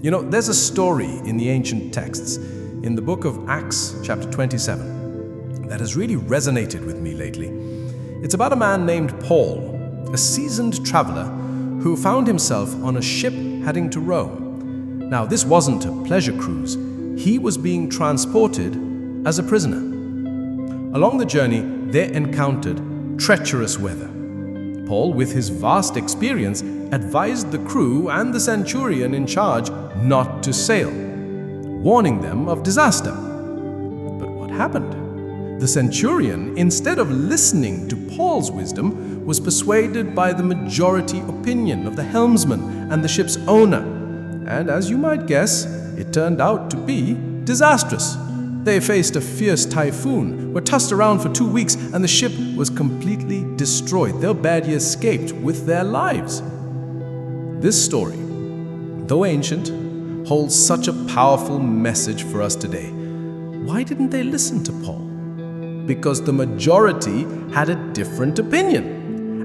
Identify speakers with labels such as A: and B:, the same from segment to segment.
A: You know, there's a story in the ancient texts, in the book of Acts, chapter 27, that has really resonated with me lately. It's about a man named Paul, a seasoned traveler who found himself on a ship heading to Rome. Now, this wasn't a pleasure cruise. He was being transported as a prisoner. Along the journey, they encountered treacherous weather. Paul, with his vast experience, advised the crew and the centurion in charge not to sail, warning them of disaster. But what happened? The centurion, instead of listening to Paul's wisdom, was persuaded by the majority opinion of the helmsman and the ship's owner. And as you might guess, it turned out to be disastrous. They faced a fierce typhoon, were tossed around for 2 weeks, and the ship was completely destroyed. They barely escaped with their lives. This story, though ancient, holds such a powerful message for us today. Why didn't they listen to Paul? Because the majority had a different opinion.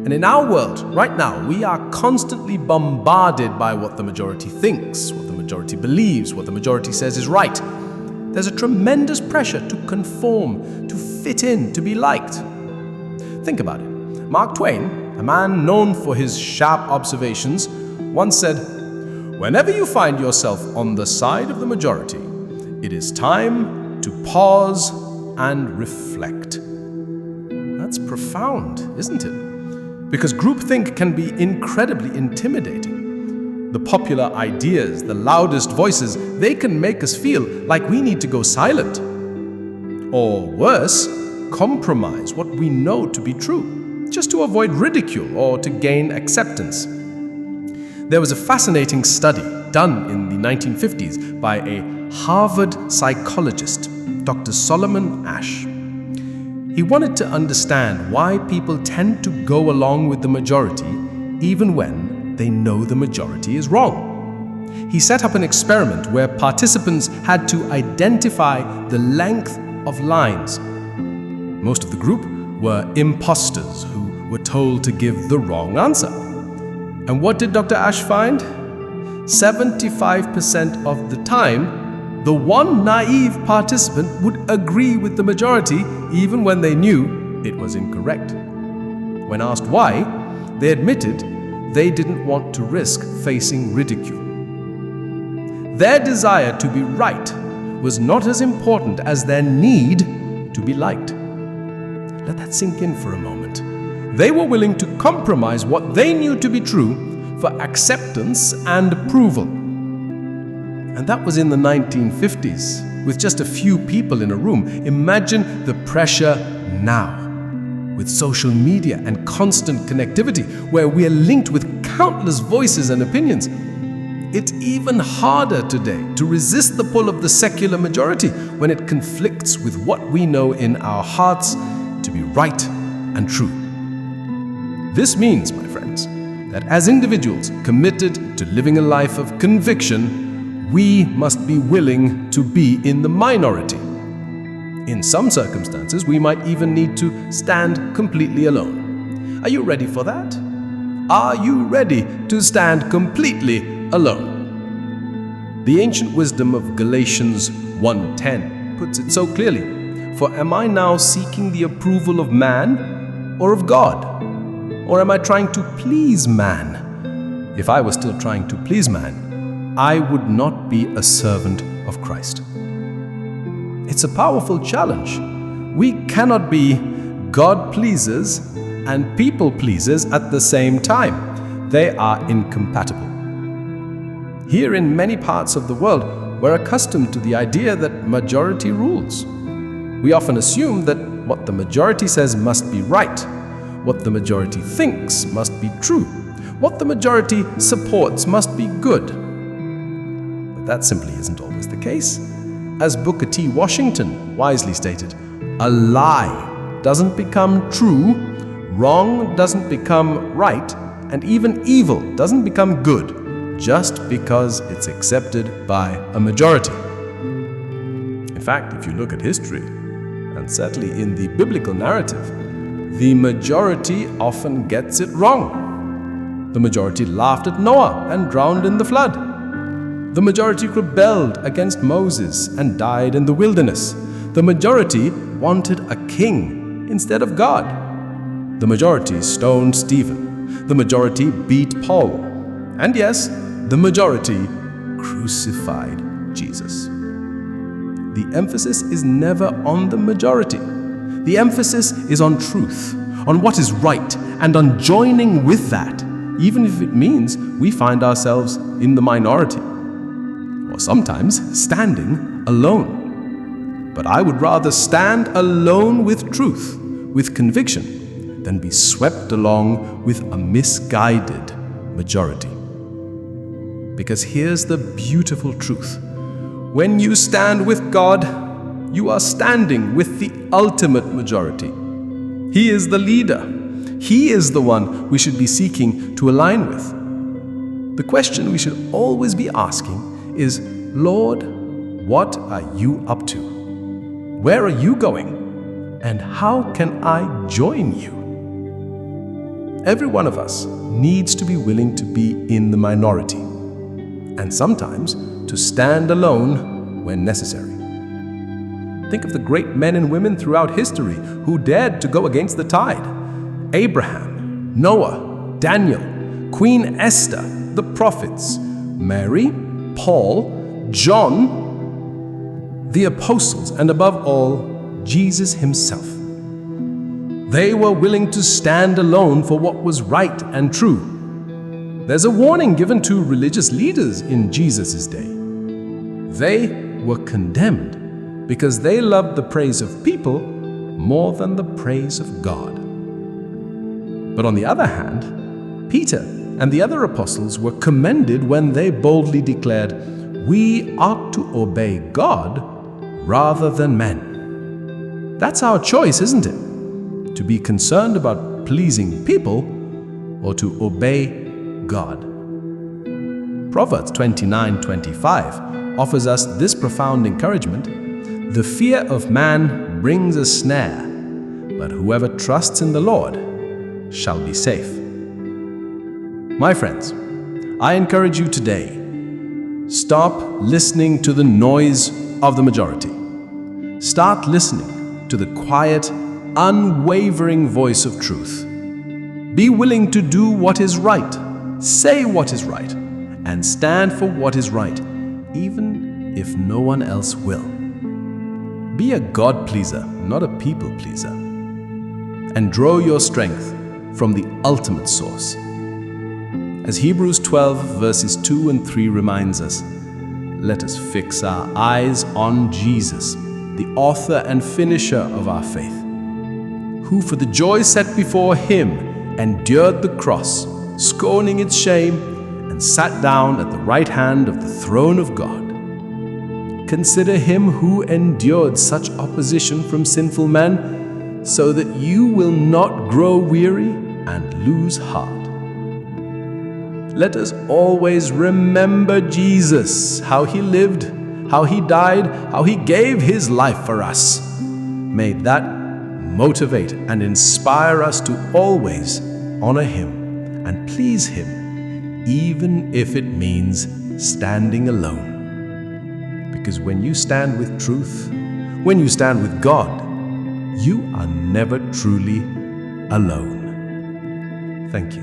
A: And in our world, right now, we are constantly bombarded by what the majority thinks, what the majority believes, what the majority says is right. There's a tremendous pressure to conform, to fit in, to be liked. Think about it. Mark Twain, a man known for his sharp observations, once said, "Whenever you find yourself on the side of the majority, it is time to pause and reflect." That's profound, isn't it? Because groupthink can be incredibly intimidating. The popular ideas, the loudest voices, they can make us feel like we need to go silent. Or worse, compromise what we know to be true, just to avoid ridicule or to gain acceptance. There was a fascinating study done in the 1950s by a Harvard psychologist, Dr. Solomon Asch. He wanted to understand why people tend to go along with the majority even when they know the majority is wrong. He set up an experiment where participants had to identify the length of lines. Most of the group were imposters who were told to give the wrong answer. And what did Dr. Asch find? 75% of the time, the one naive participant would agree with the majority even when they knew it was incorrect. When asked why, they admitted they didn't want to risk facing ridicule. Their desire to be right was not as important as their need to be liked. Let that sink in for a moment. They were willing to compromise what they knew to be true for acceptance and approval. And that was in the 1950s, with just a few people in a room. Imagine the pressure now, with social media and constant connectivity, where we are linked with countless voices and opinions. It's even harder today to resist the pull of the secular majority when it conflicts with what we know in our hearts to be right and true. This means, my friends, that as individuals committed to living a life of conviction, we must be willing to be in the minority. In some circumstances, we might even need to stand completely alone. Are you ready for that? Are you ready to stand completely alone? The ancient wisdom of Galatians 1:10 puts it so clearly. For am I now seeking the approval of man or of God? Or am I trying to please man? If I was still trying to please man, I would not be a servant of Christ. It's a powerful challenge. We cannot be God pleasers and people pleasers at the same time. They are incompatible. Here in many parts of the world, we're accustomed to the idea that majority rules. We often assume that what the majority says must be right, what the majority thinks must be true, what the majority supports must be good. But that simply isn't always the case. As Booker T. Washington wisely stated, a lie doesn't become true, wrong doesn't become right, and even evil doesn't become good just because it's accepted by a majority. In fact, if you look at history, and certainly in the biblical narrative, the majority often gets it wrong. The majority laughed at Noah and drowned in the flood. The majority rebelled against Moses and died in the wilderness. The majority wanted a king instead of God. The majority stoned Stephen. The majority beat Paul. And yes, the majority crucified Jesus. The emphasis is never on the majority. The emphasis is on truth, on what is right, and on joining with that, even if it means we find ourselves in the minority, or sometimes standing alone. But I would rather stand alone with truth, with conviction, than be swept along with a misguided majority. Because here's the beautiful truth. When you stand with God, you are standing with the ultimate majority. He is the leader. He is the one we should be seeking to align with. The question we should always be asking is, Lord, what are you up to? Where are you going? And how can I join you? Every one of us needs to be willing to be in the minority, and sometimes to stand alone when necessary. Think of the great men and women throughout history who dared to go against the tide. Abraham, Noah, Daniel, Queen Esther, the prophets, Mary, Paul, John, the apostles, and above all, Jesus himself. They were willing to stand alone for what was right and true. There's a warning given to religious leaders in Jesus' day. They were condemned because they loved the praise of people more than the praise of God. But on the other hand, Peter and the other apostles were commended when they boldly declared, "We ought to obey God rather than men." That's our choice, isn't it? To be concerned about pleasing people or to obey God. Proverbs 29:25 offers us this profound encouragement: "The fear of man brings a snare, but whoever trusts in the Lord shall be safe." My friends, I encourage you today, stop listening to the noise of the majority. Start listening to the quiet, unwavering voice of truth. Be willing to do what is right, say what is right, and stand for what is right, even if no one else will. Be a God pleaser, not a people pleaser. And draw your strength from the ultimate source. As Hebrews 12 verses 2 and 3 reminds us, let us fix our eyes on Jesus, the author and finisher of our faith, who for the joy set before him endured the cross, scorning its shame, and sat down at the right hand of the throne of God. Consider him who endured such opposition from sinful men, so that you will not grow weary and lose heart. Let us always remember Jesus, how he lived, how he died, how he gave his life for us. May that motivate and inspire us to always honor him and please him, even if it means standing alone. Because when you stand with truth, when you stand with God, you are never truly alone. Thank you.